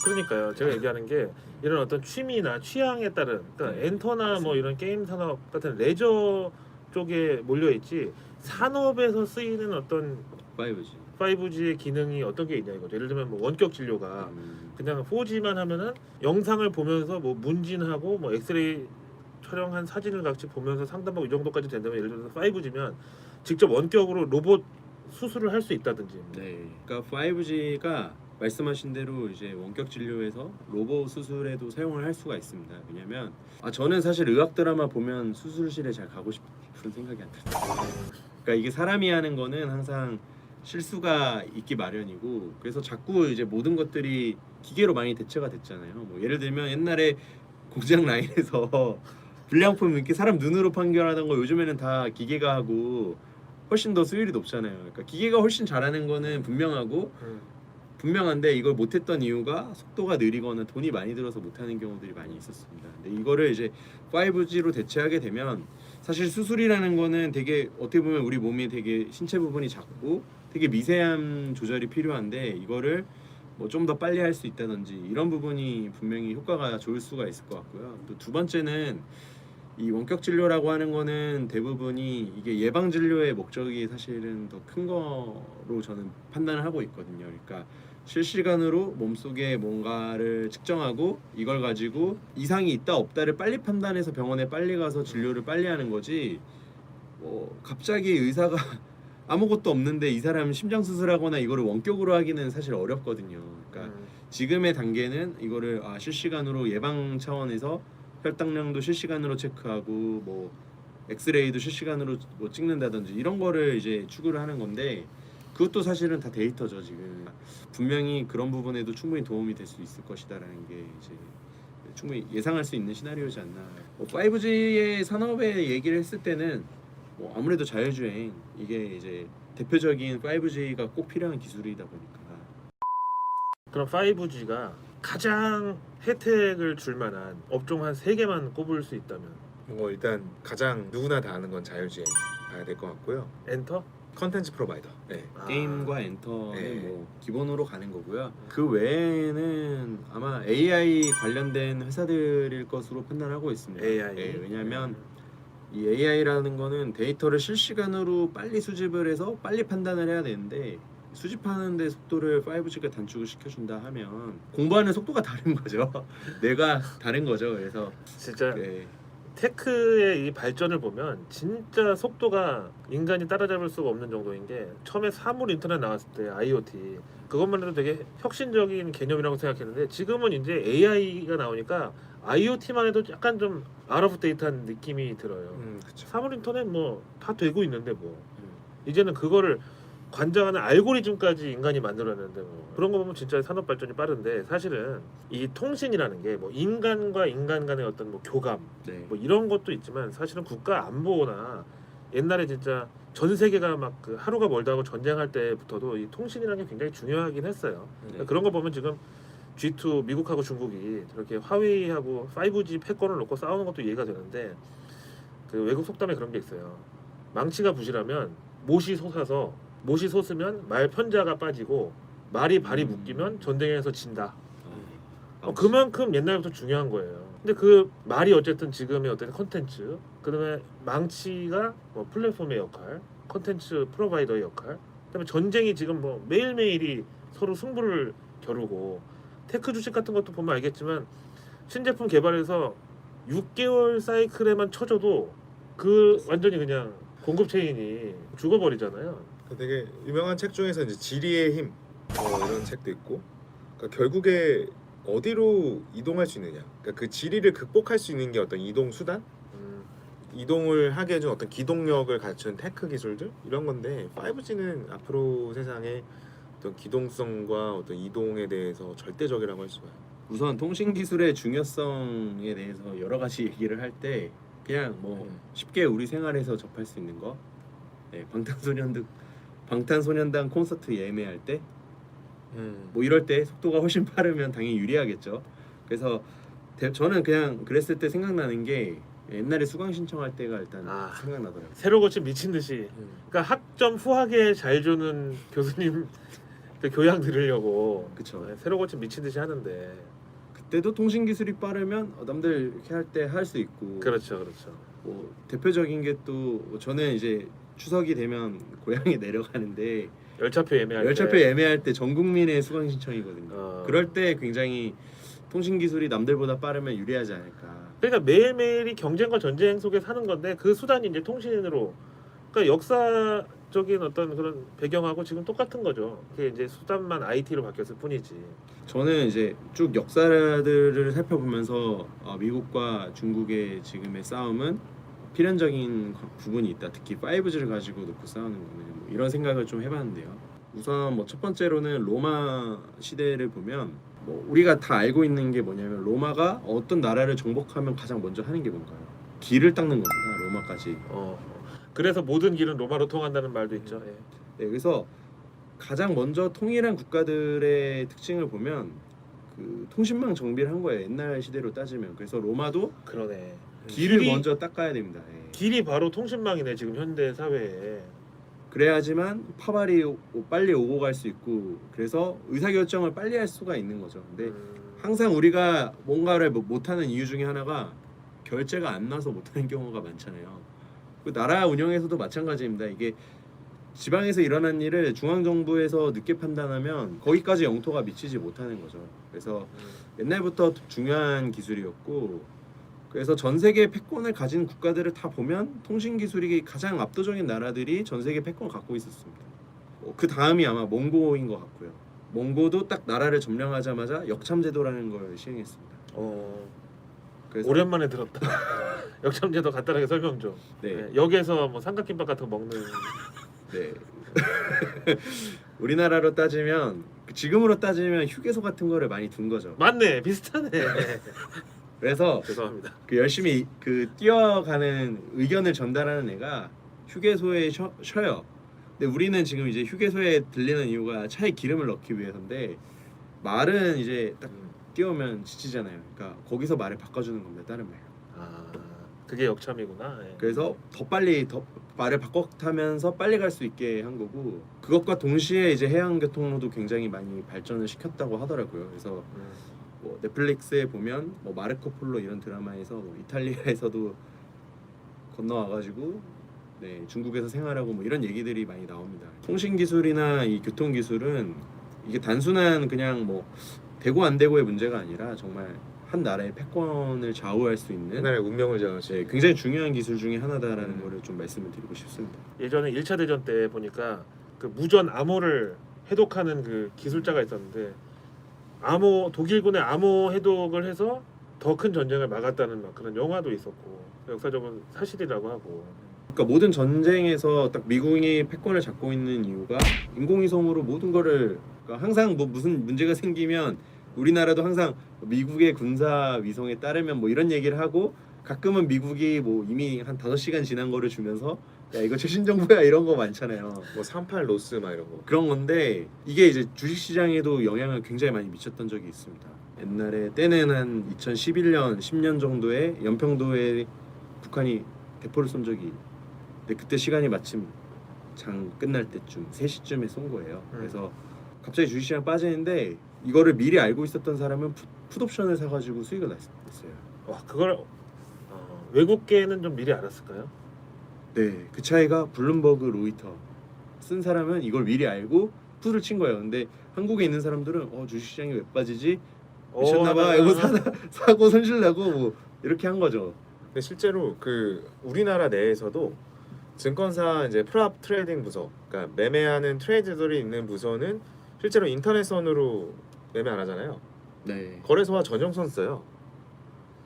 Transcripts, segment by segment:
그러니까요. 제가 얘기하는 게 이런 어떤 취미나 취향에 따른 그러니까 엔터나 뭐 이런 게임 산업 같은 레저 쪽에 몰려 있지 산업에서 쓰이는 어떤 5G. 5G의 기능이 어떤 게 있냐 이거죠. 예를 들면 뭐 원격 진료가 그냥 4G만 하면은 영상을 보면서 뭐 문진하고 뭐 엑스레이 촬영한 사진을 같이 보면서 상담하고 이 정도까지 된다면 예를 들어서 5G면 직접 원격으로 로봇 수술을 할 수 있다든지. 네. 그러니까 5G가 말씀하신 대로 이제 원격 진료에서 로봇 수술에도 사용을 할 수가 있습니다. 왜냐면 저는 사실 의학 드라마 보면 수술실에 잘 가고 싶은 생각이 안 들어요. 그러니까 이게 사람이 하는 거는 항상 실수가 있기 마련이고 그래서 자꾸 이제 모든 것들이 기계로 많이 대체가 됐잖아요. 뭐 예를 들면 옛날에 공장 라인에서 불량품 이렇게 사람 눈으로 판결하던 거 요즘에는 다 기계가 하고 훨씬 더 수율이 높잖아요. 그러니까 기계가 훨씬 잘하는 거는 분명한데 이걸 못했던 이유가 속도가 느리거나 돈이 많이 들어서 못하는 경우들이 많이 있었습니다. 근데 이거를 이제 5G로 대체하게 되면 사실 수술이라는 거는 되게 어떻게 보면 우리 몸이 되게 신체 부분이 작고 되게 미세한 조절이 필요한데 이거를 뭐 좀 더 빨리 할 수 있다든지 이런 부분이 분명히 효과가 좋을 수가 있을 것 같고요. 또 두 번째는 이 원격 진료라고 하는 거는 대부분이 이게 예방 진료의 목적이 사실은 더 큰 거로 저는 판단을 하고 있거든요. 그러니까 실시간으로 몸속에 뭔가를 측정하고 이걸 가지고 이상이 있다 없다를 빨리 판단해서 병원에 빨리 가서 진료를 빨리 하는 거지. 뭐 갑자기 의사가 아무것도 없는데 이 사람 심장 수술하거나 이거를 원격으로 하기는 사실 어렵거든요. 그러니까 지금의 단계는 이거를 실시간으로 예방 차원에서 혈당량도 실시간으로 체크하고 뭐 엑스레이도 실시간으로 뭐 찍는다든지 이런 거를 이제 추구를 하는 건데 그것도 사실은 다 데이터죠. 지금 분명히 그런 부분에도 충분히 도움이 될 수 있을 것이다라는 게 이제 충분히 예상할 수 있는 시나리오지 않나. 5G의 산업에 얘기를 했을 때는 뭐 아무래도 자율주행 이게 이제 대표적인 5G가 꼭 필요한 기술이다 보니까. 그럼 5G가 가장 혜택을 줄 만한 업종 한 3개만 꼽을 수 있다면 뭐 일단 가장 누구나 다 아는 건 자율주행 봐야 될 것 같고요. 엔터? 컨텐츠 프로바이더. 네. 게임과 엔터는 네. 뭐 기본으로 가는 거고요. 그 외에는 아마 AI 관련된 회사들일 것으로 판단하고 있습니다. AI. 네, 왜냐하면 이 AI라는 거는 데이터를 실시간으로 빨리 수집을 해서 빨리 판단을 해야 되는데 수집하는 데 속도를 5G가 단축을 시켜준다 하면 공부하는 속도가 다른 거죠. 내가 다른 거죠. 그래서 진짜 네. 테크의 이 발전을 보면 진짜 속도가 인간이 따라잡을 수가 없는 정도인 게 처음에 사물 인터넷 나왔을 때 IoT 그것만 해도 되게 혁신적인 개념이라고 생각했는데 지금은 이제 AI가 나오니까 IoT만 해도 약간 좀 아웃 오브 데이트한 느낌이 들어요. 그렇죠. 사물 인터넷 뭐 다 되고 있는데 뭐 이제는 그거를 관장하는 알고리즘까지 인간이 만들어냈는데 뭐 그런 거 보면 진짜 산업 발전이 빠른데 사실은 이 통신이라는 게 뭐 인간과 인간 간의 어떤 뭐 교감 네. 뭐 이런 것도 있지만 사실은 국가 안보나 옛날에 진짜 전 세계가 막 그 하루가 멀다 하고 전쟁할 때부터도 이 통신이라는 게 굉장히 중요하긴 했어요. 네. 그런 거 보면 지금 G2 미국하고 중국이 저렇게 화웨이하고 5G 패권을 놓고 싸우는 것도 이해가 되는데 그 외국 속담에 그런 게 있어요. 망치가 부실하면 못이 솟아서 못이 솟으면 말 편자가 빠지고 말이 발이 묶이면 전쟁에서 진다. 그만큼 옛날부터 중요한 거예요. 근데 그 말이 어쨌든 지금의 어떤 컨텐츠, 그다음에 망치가 뭐 플랫폼의 역할, 컨텐츠 프로바이더의 역할, 그다음에 전쟁이 지금 뭐 매일매일이 서로 승부를 겨루고 테크 주식 같은 것도 보면 알겠지만 신제품 개발해서 6개월 사이클에만 쳐줘도 그 완전히 그냥 공급 체인이 죽어버리잖아요. 되게 유명한 책 중에서 이제 지리의 힘 이런 책도 있고 그러니까 결국에 어디로 이동할 수 있느냐 그러니까 그 지리를 극복할 수 있는 게 어떤 이동 수단 이동을 하게 해준 어떤 기동력을 갖춘 테크 기술들 이런 건데 5G는 앞으로 세상에 어떤 기동성과 어떤 이동에 대해서 절대적이라고 할 수가 있어요. 우선 통신 기술의 중요성에 대해서 여러 가지 얘기를 할 때 그냥 뭐 쉽게 우리 생활에서 접할 수 있는 거 네, 방탄소년단 콘서트 예매할 때 뭐 이럴 때 속도가 훨씬 빠르면 당연히 유리하겠죠. 그래서 저는 그냥 그랬을 때 생각나는 게 옛날에 수강 신청할 때가 일단 생각나더라고요. 새로 고침 미친 듯이. 그러니까 학점 후하게 잘 주는 교수님 그 교양 들으려고 그쵸. 네, 새로 고침 미친 듯이 하는데 그때도 통신 기술이 빠르면 남들 이렇게 할 때 할 수 있고. 그렇죠, 그렇죠. 뭐 대표적인 게 또 저는 이제 추석이 되면 고향에 내려가는데 열차표 예매할 열차표 때 예매할 때 전 국민의 수강 신청이거든요. 그럴 때 굉장히 통신 기술이 남들보다 빠르면 유리하지 않을까. 그러니까 매일매일이 경쟁과 전쟁 속에 사는 건데 그 수단이 이제 통신으로 그러니까 역사적인 어떤 그런 배경하고 지금 똑같은 거죠. 그게 이제 수단만 IT로 바뀌었을 뿐이지. 저는 이제 쭉 역사들을 살펴보면서 미국과 중국의 지금의 싸움은 필연적인 부분이 있다. 특히 5G를 가지고 놓고 싸우는 거는 뭐 이런 생각을 좀 해봤는데요. 우선 뭐 첫 번째로는 로마 시대를 보면 뭐 우리가 다 알고 있는 게 뭐냐면 로마가 어떤 나라를 정복하면 가장 먼저 하는 게 뭔가요? 길을 닦는 겁니다. 로마까지. 그래서 모든 길은 로마로 통한다는 말도 있죠. 예. 네, 그래서 가장 먼저 통일한 국가들의 특징을 보면 그 통신망 정비를 한 거예요. 옛날 시대로 따지면. 그래서 로마도 그러네. 길을 길이- 먼저 닦아야 됩니다. 예. 길이 바로 통신망이네 지금 현대 사회에. 그래야지만 파발이 빨리 오고 갈 수 있고 그래서 의사결정을 빨리 할 수가 있는 거죠. 근데 항상 우리가 뭔가를 못하는 이유 중에 하나가 결제가 안 나서 못하는 경우가 많잖아요. 그 나라 운영에서도 마찬가지입니다. 이게 지방에서 일어난 일을 중앙정부에서 늦게 판단하면 거기까지 영토가 미치지 못하는 거죠. 그래서 옛날부터 중요한 기술이었고 그래서 전 세계 패권을 가진 국가들을 다 보면 통신 기술이 가장 압도적인 나라들이 전 세계 패권을 갖고 있었습니다. 그 다음이 아마 몽고인 것 같고요. 몽고도 딱 나라를 점령하자마자 역참제도라는 걸 시행했습니다. 그래서 오랜만에 들었다. 역참제도 간단하게 설명 좀. 네, 네, 역에서 뭐 삼각김밥 같은 거 먹는. 네. 우리나라로 따지면 지금으로 따지면 휴게소 같은 거를 많이 둔 거죠. 맞네, 비슷하네. 그래서 죄송합니다. 그 열심히 그 뛰어가는 의견을 전달하는 애가 휴게소에 쉬어요. 근데 우리는 지금 이제 휴게소에 들리는 이유가 차에 기름을 넣기 위해서인데 말은 이제 딱 뛰어오면 지치잖아요. 그러니까 거기서 말을 바꿔주는 겁니다. 다른 말. 그게 역참이구나. 예. 그래서 더 빨리 더 말을 바꿔 타면서 빨리 갈 수 있게 한 거고 그것과 동시에 이제 해양 교통로도 굉장히 많이 발전을 시켰다고 하더라고요. 그래서 뭐 넷플릭스에 보면 뭐 마르코 폴로 이런 드라마에서 뭐 이탈리아에서도 건너와가지고 네, 중국에서 생활하고 뭐 이런 얘기들이 많이 나옵니다. 통신 기술이나 이 교통 기술은 이게 단순한 그냥 뭐 되고 안 되고의 문제가 아니라 정말 한 나라의 패권을 좌우할 수 있는 옛날에 운명을 정하시. 네, 굉장히 중요한 기술 중에 하나다라는 거를 좀 말씀을 드리고 싶습니다. 예전에 1차 대전 때 보니까 그 무전 암호를 해독하는 그 기술자가 있었는데 독일군의 암호 해독을 해서 더 큰 전쟁을 막았다는 막 그런 영화도 있었고 역사적인 사실이라고 하고. 그러니까 모든 전쟁에서 딱 미국이 패권을 잡고 있는 이유가 인공위성으로 모든 거를 그러니까 항상 뭐 무슨 문제가 생기면 우리나라도 항상 미국의 군사 위성에 따르면 뭐 이런 얘기를 하고 가끔은 미국이 뭐 이미 한 5시간 지난 거를 주면서 야 이거 최신 정보야 이런 거 많잖아요. 뭐 38 로스 막 이런 거. 그런 건데 이게 이제 주식 시장에도 영향을 굉장히 많이 미쳤던 적이 있습니다. 옛날에 때는 한 2011년 10년 정도에 연평도에 북한이 대포를 쏜 적이 근데 그때 시간이 마침 장 끝날 때쯤 3시쯤에 쏜 거예요. 그래서 갑자기 주식시장 빠지는데 이거를 미리 알고 있었던 사람은 풋옵션을 사가지고 수익을 냈어요. 와 그걸 외국계는 좀 미리 알았을까요? 네, 그 차이가 블룸버그 로이터 쓴 사람은 이걸 미리 알고 풋을 친 거예요. 근데 한국에 있는 사람들은 주식시장이 왜 빠지지? 미쳤나봐. 이거 사고 손실 나고 뭐 이렇게 한 거죠. 근데 실제로 그 우리나라 내에서도 증권사 이제 프랍 트레이딩 부서, 그러니까 매매하는 트레이더들이 있는 부서는 실제로 인터넷선으로 매매 안 하잖아요. 네. 거래소와 전용선 써요.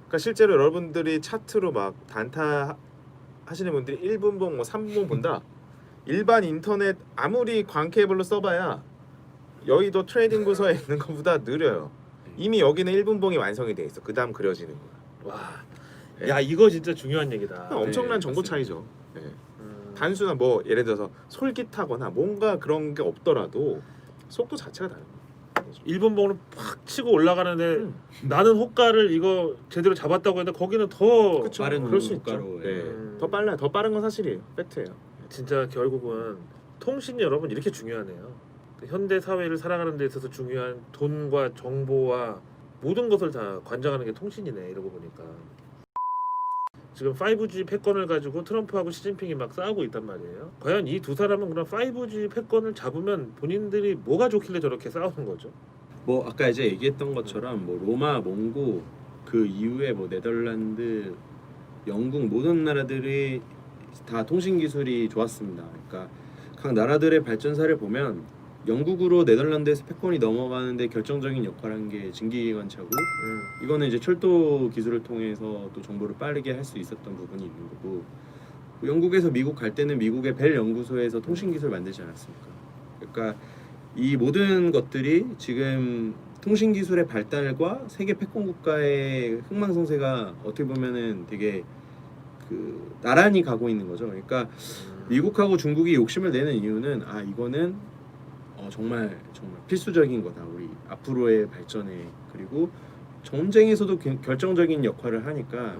그러니까 실제로 여러분들이 차트로 막 단타 하시는 분들이 1분봉 뭐 3분봉 본다. 일반 인터넷 아무리 광 케이블로 써봐야 여의도 트레이딩 부서에 있는 것보다 느려요. 이미 여기는 1분봉이 완성이 돼 있어. 그 다음 그려지는 거야. 와, 네. 야 이거 진짜 중요한 얘기다. 엄청난 네, 정보 맞습니다. 차이죠. 네. 단순한 뭐 예를 들어서 솔깃하거나 뭔가 그런 게 없더라도 속도 자체가 다른 거예요. 일본봉으로 팍 치고 올라가는데 나는 호가를 이거 제대로 잡았다고 했는데 거기는 더 그쵸? 빠른 그럴 수 호가로, 있죠. 네. 예. 더 빨라요. 더 빠른 건 사실이에요. 팩트예요. 진짜 결국은 통신이 여러분 이렇게 중요하네요. 현대 사회를 살아가는 데 있어서 중요한 돈과 정보와 모든 것을 다 관장하는 게 통신이네 이러고 보니까. 지금 5G 패권을 가지고 트럼프하고 시진핑이 막 싸우고 있단 말이에요. 과연 이 두 사람은 그럼 5G 패권을 잡으면 본인들이 뭐가 좋길래 저렇게 싸우는 거죠? 뭐 아까 이제 얘기했던 것처럼 뭐 로마, 몽고 그 이후에 뭐 네덜란드, 영국 모든 나라들이 다 통신 기술이 좋았습니다. 그러니까 각 나라들의 발전사를 보면 영국으로 네덜란드에서 패권이 넘어가는데 결정적인 역할을 한 게 증기기관차고 이거는 이제 철도 기술을 통해서 또 정보를 빠르게 할 수 있었던 부분이 있는 거고 영국에서 미국 갈 때는 미국의 벨 연구소에서 통신 기술 만들지 않았습니까? 그러니까 이 모든 것들이 지금 통신 기술의 발달과 세계 패권 국가의 흥망성쇠가 어떻게 보면은 되게 그 나란히 가고 있는 거죠. 그러니까 미국하고 중국이 욕심을 내는 이유는 이거는 정말 필수적인 거다. 우리 앞으로의 발전에 그리고 전쟁에서도 결정적인 역할을 하니까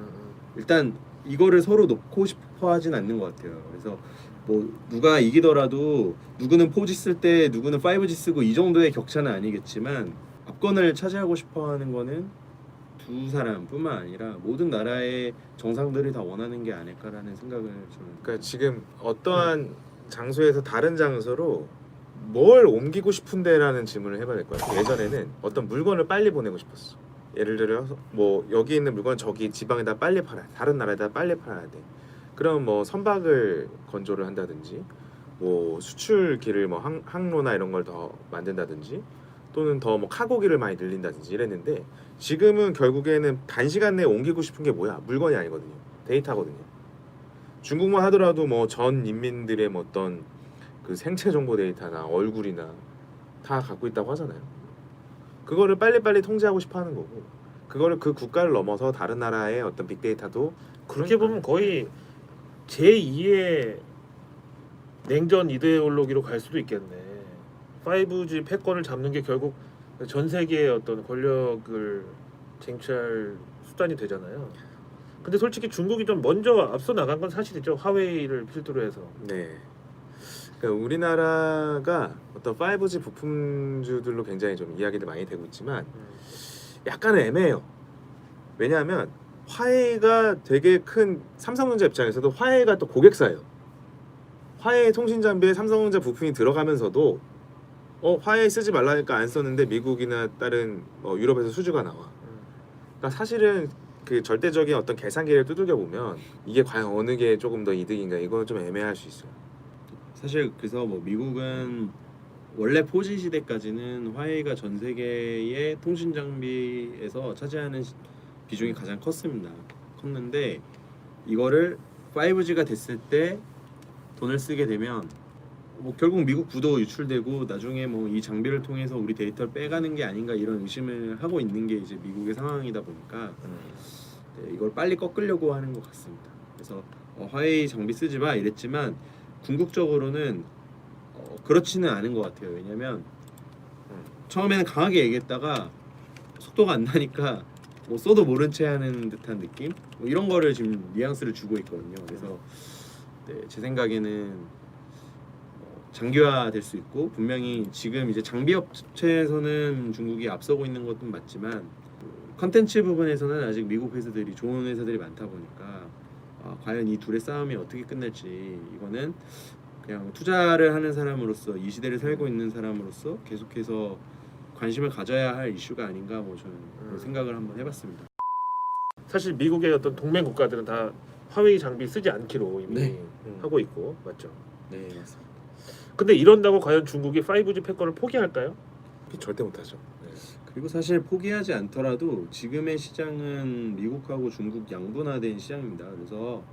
일단 이거를 서로 놓고 싶어 하진 않는 것 같아요. 그래서 뭐 누가 이기더라도 누구는 4G 쓸 때 누구는 5G 쓰고 이 정도의 격차는 아니겠지만 압권을 차지하고 싶어 하는 거는 두 사람뿐만 아니라 모든 나라의 정상들이 다 원하는 게 아닐까라는 생각을 저는. 그러니까 지금 어떠한 장소에서 다른 장소로 뭘 옮기고 싶은데라는 질문을 해봐야 될 것 같아요. 예전에는 어떤 물건을 빨리 보내고 싶었어. 예를 들어서 뭐 여기 있는 물건 저기 지방에다 빨리 팔아야 돼. 다른 나라에다 빨리 팔아야 돼. 그럼 뭐 선박을 건조를 한다든지 뭐 수출기를 뭐 항로나 이런 걸 더 만든다든지 또는 더 뭐 카고기를 많이 늘린다든지 이랬는데 지금은 결국에는 단시간 내에 옮기고 싶은 게 뭐야? 물건이 아니거든요. 데이터거든요. 중국만 하더라도 뭐 전 인민들의 뭐 어떤 그 생체 정보 데이터나 얼굴이나 다 갖고 있다고 하잖아요. 그거를 빨리빨리 통제하고 싶어 하는 거고 그거를 그 국가를 넘어서 다른 나라의 어떤 빅데이터도 그렇게 보면 거의 제2의 냉전 이데올로기로 갈 수도 있겠네. 5G 패권을 잡는 게 결국 전 세계의 어떤 권력을 쟁취할 수단이 되잖아요. 근데 솔직히 중국이 좀 먼저 앞서 나간 건 사실이죠. 화웨이를 필두로 해서. 네. 그러니까 우리나라가 어떤 5G 부품주들로 굉장히 좀 이야기도 많이 되고 있지만 약간은 애매해요. 왜냐하면 화웨이가 되게 큰 삼성전자 입장에서도 화웨이가 또 고객사예요. 화웨이 통신 장비에 삼성전자 부품이 들어가면서도 화웨이 쓰지 말라니까 안 썼는데 미국이나 다른 유럽에서 수주가 나와. 그러니까 사실은 그 절대적인 어떤 계산기를 두들겨 보면 이게 과연 어느 게 조금 더 이득인가 이거는 좀 애매할 수 있어요. 사실 그래서 뭐 미국은 원래 4G 시대까지는 화웨이가 전 세계의 통신 장비에서 차지하는 비중이 가장 컸는데 이거를 5G가 됐을 때 돈을 쓰게 되면 뭐 결국 미국 부도 유출되고 나중에 뭐 이 장비를 통해서 우리 데이터를 빼가는 게 아닌가 이런 의심을 하고 있는 게 이제 미국의 상황이다 보니까 네, 이걸 빨리 꺾으려고 하는 것 같습니다. 그래서 화웨이 장비 쓰지 마 이랬지만 궁극적으로는 그렇지는 않은 것 같아요. 왜냐면 처음에는 강하게 얘기했다가 속도가 안 나니까 뭐 써도 모른 채 하는 듯한 느낌? 뭐 이런 거를 지금 뉘앙스를 주고 있거든요. 그래서 네, 제 생각에는 장기화 될 수 있고 분명히 지금 이제 장비 업체에서는 중국이 앞서고 있는 것도 맞지만 컨텐츠 부분에서는 아직 미국 회사들이 좋은 회사들이 많다 보니까 과연 이 둘의 싸움이 어떻게 끝날지 이거는 그냥 투자를 하는 사람으로서 이 시대를 살고 있는 사람으로서 계속해서 관심을 가져야 할 이슈가 아닌가 뭐 저는 그런 생각을 한번 해봤습니다. 사실 미국의 어떤 동맹 국가들은 다 화웨이 장비 쓰지 않기로 이미 네. 하고 있고 맞죠. 네 맞습니다. 근데 이런다고 과연 중국이 5G 패권을 포기할까요? 절대 못하죠. 네. 그리고 사실 포기하지 않더라도 지금의 시장은 미국하고 중국 양분화된 시장입니다. 그래서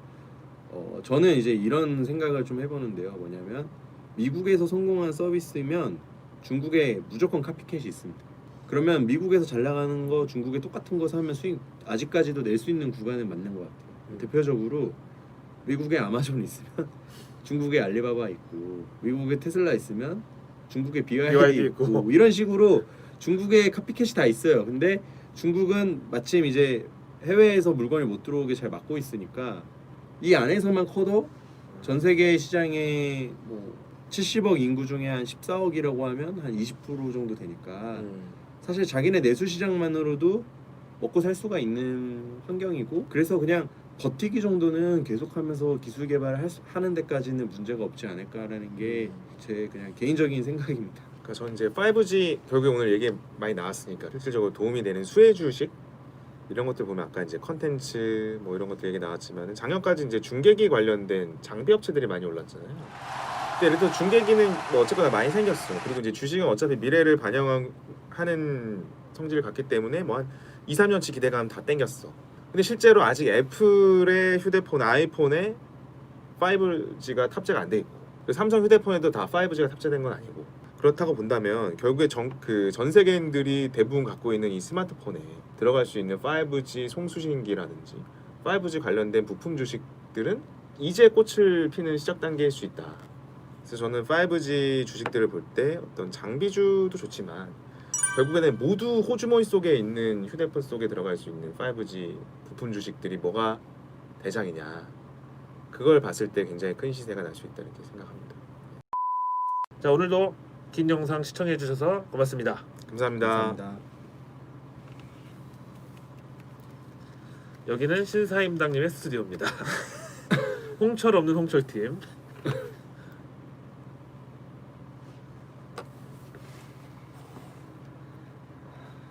저는 이제 이런 생각을 좀 해보는데요. 뭐냐면 미국에서 성공한 서비스면 중국에 무조건 카피캣이 있습니다. 그러면 미국에서 잘 나가는 거 중국에 똑같은 거 사면 수익 아직까지도 낼 수 있는 구간은 맞는 것 같아요. 대표적으로 미국에 아마존 있으면 중국에 알리바바 있고 미국에 테슬라 있으면 중국에 BYD 있고 뭐 이런 식으로 중국에 카피캣이 다 있어요. 근데 중국은 마침 이제 해외에서 물건이 못 들어오게 잘 막고 있으니까 이 안에서만 커도 전 세계 시장에 뭐 70억 인구 중에 한 14억이라고 하면 한 20% 정도 되니까 음. 사실 자기네 내수 시장만으로도 먹고 살 수가 있는 환경이고 그래서 그냥 버티기 정도는 계속하면서 기술 개발하는 데까지는 문제가 없지 않을까라는 게 제 그냥 개인적인 생각입니다. 그러니까 저는 이제 5G 결국에 오늘 얘기 많이 나왔으니까 실질적으로 도움이 되는 수혜 주식 이런 것들 보면 아까 이제 컨텐츠 뭐 이런 것들 얘기 나왔지만 작년까지 이제 중계기 관련된 장비 업체들이 많이 올랐잖아요. 근데 예를 들어 중계기는 뭐 어쨌거나 많이 생겼어. 그리고 이제 주식은 어차피 미래를 반영하는 성질을 갖기 때문에 뭐 한 2, 3년치 기대감 다 땡겼어. 근데 실제로 아직 애플의 휴대폰, 아이폰에 5G가 탑재가 안 돼 있고 그리고 삼성 휴대폰에도 다 5G가 탑재된 건 아니고 그렇다고 본다면 결국에 전 세계인들이 대부분 갖고 있는 이 스마트폰에 들어갈 수 있는 5G 송수신기라든지 5G 관련된 부품 주식들은 이제 꽃을 피는 시작 단계일 수 있다. 그래서 저는 5G 주식들을 볼 때 어떤 장비주도 좋지만 결국에는 모두 호주머니 속에 있는 휴대폰 속에 들어갈 수 있는 5G 부품 주식들이 뭐가 대장이냐 그걸 봤을 때 굉장히 큰 시세가 날 수 있다 이렇게 생각합니다. 자, 오늘도 긴 영상 시청해 주셔서 고맙습니다. 감사합니다. 여기는 신사임당님의 스튜디오입니다. 홍철 없는 홍철팀.